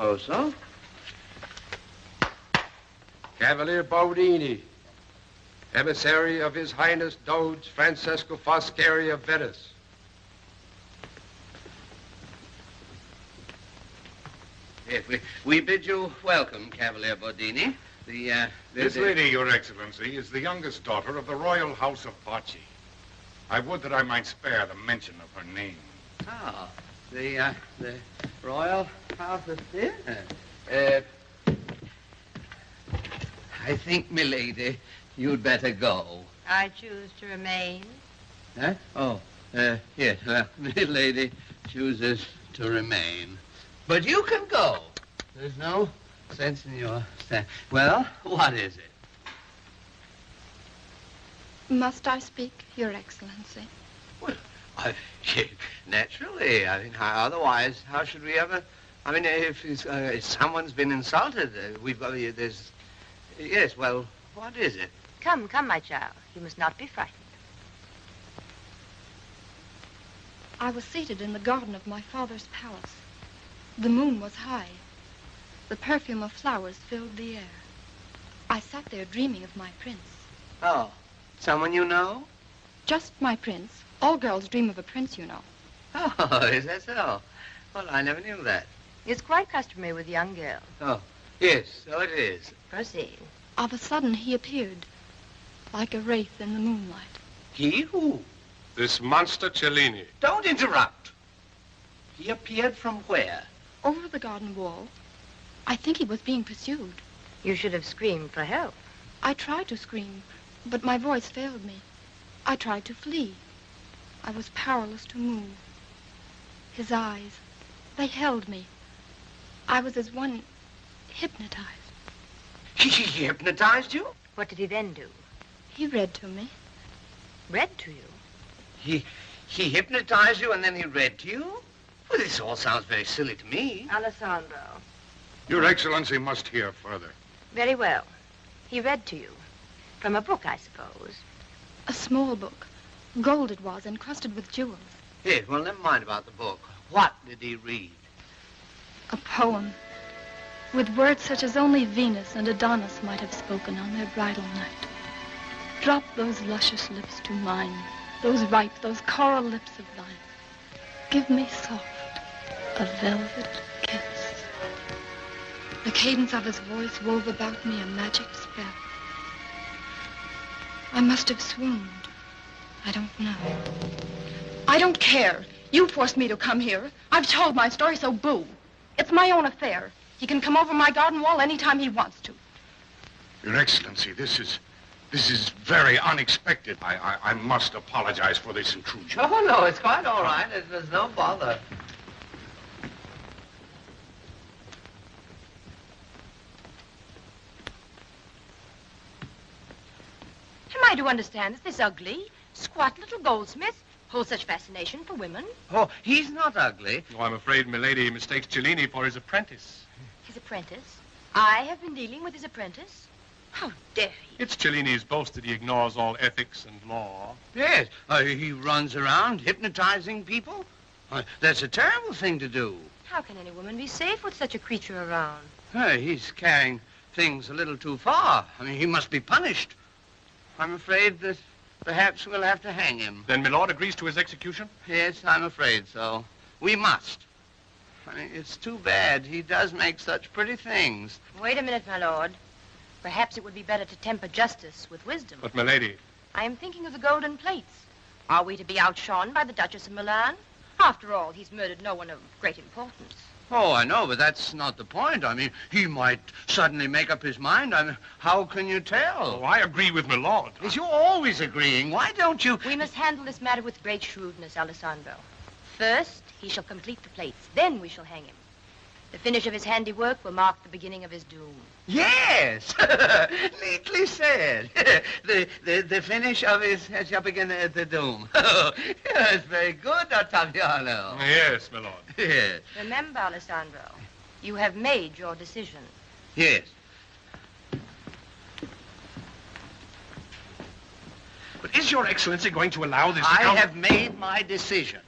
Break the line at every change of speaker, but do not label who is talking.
suppose so.
Cavalier Bodini, emissary of His Highness Doge Francesco Foscari of Venice.
Yes, we bid you welcome, Cavalier Bodini.
This lady, Your Excellency, is the youngest daughter of the royal house of Bocci. I would that I might spare the mention of her name.
Oh, the royal house of... Yeah. I think, milady, you'd better go.
I choose to remain.
Huh? Oh, yes, milady chooses to remain. But you can go. There's no sense in your... Well, what is it?
Must I speak, Your Excellency?
Well, naturally. I mean, otherwise, how should we ever... I mean, if someone's been insulted, we've got... There's... Yes, well, what is it?
Come, my child. You must not be frightened.
I was seated in the garden of my father's palace. The moon was high. The perfume of flowers filled the air. I sat there dreaming of my prince.
Oh, someone you know?
Just my prince. All girls dream of a prince, you know.
Oh, is that so? Well, I never knew that.
It's quite customary with young girls.
Oh, yes, so it is.
Proceed.
Of a sudden, he appeared, like a wraith in the moonlight.
He who?
This monster Cellini.
Don't interrupt. He appeared from where?
Over the garden wall. I think he was being pursued.
You should have screamed for help.
I tried to scream, but my voice failed me. I tried to flee. I was powerless to move. His eyes, they held me. I was as one hypnotized.
He hypnotized you?
What did he then do?
He read to me.
Read to you?
He hypnotized you and then he read to you? Well, this all sounds very silly to me.
Alessandro.
Your Excellency must hear further.
Very well. He read to you. From a book, I suppose.
A small book. Gold it was, encrusted with jewels.
Yes, well, never mind about the book. What did he read?
A poem. With words such as only Venus and Adonis might have spoken on their bridal night. Drop those luscious lips to mine. Those ripe, those coral lips of thine. Give me soft, a velvet kiss. The cadence of his voice wove about me a magic spell. I must have swooned. I don't know. I don't care. You forced me to come here. I've told my story, so boo. It's my own affair. He can come over my garden wall anytime he wants to.
Your Excellency, this is very unexpected. I must apologize for this intrusion.
Oh, no, it's quite all right. There's no bother.
Am I to understand that this ugly, squat little goldsmith holds such fascination for women?
Oh, he's not ugly.
Oh, I'm afraid milady mistakes Cellini for his apprentice.
His apprentice? I have been dealing with his apprentice? How dare he?
It's Cellini's boast that he ignores all ethics and law.
Yes, he runs around hypnotizing people. That's a terrible thing to do.
How can any woman be safe with such a creature around?
He's carrying things a little too far. I mean, he must be punished. I'm afraid that perhaps we'll have to hang him.
Then milord agrees to his execution?
Yes, I'm afraid so. We must. I mean, it's too bad. He does make such pretty things.
Wait a minute, my lord. Perhaps it would be better to temper justice with wisdom.
But, milady...
I am thinking of the golden plates. Are we to be outshone by the Duchess of Milan? After all, he's murdered no one of great importance.
Oh, I know, but that's not the point. I mean, he might suddenly make up his mind. I mean, how can you tell?
Oh, I agree with milord.
Yes, you're always agreeing. Why don't you...
We must handle this matter with great shrewdness, Alessandro. First, he shall complete the plates. Then we shall hang him. The finish of his handiwork will mark the beginning of his doom.
Yes! Neatly said. The finish of his shall begin the doom. Yes, very good, Ottaviano.
Yes, my lord.
Yes.
Remember, Alessandro, you have made your decision.
Yes.
But is your excellency going to allow this...
I have made my decision.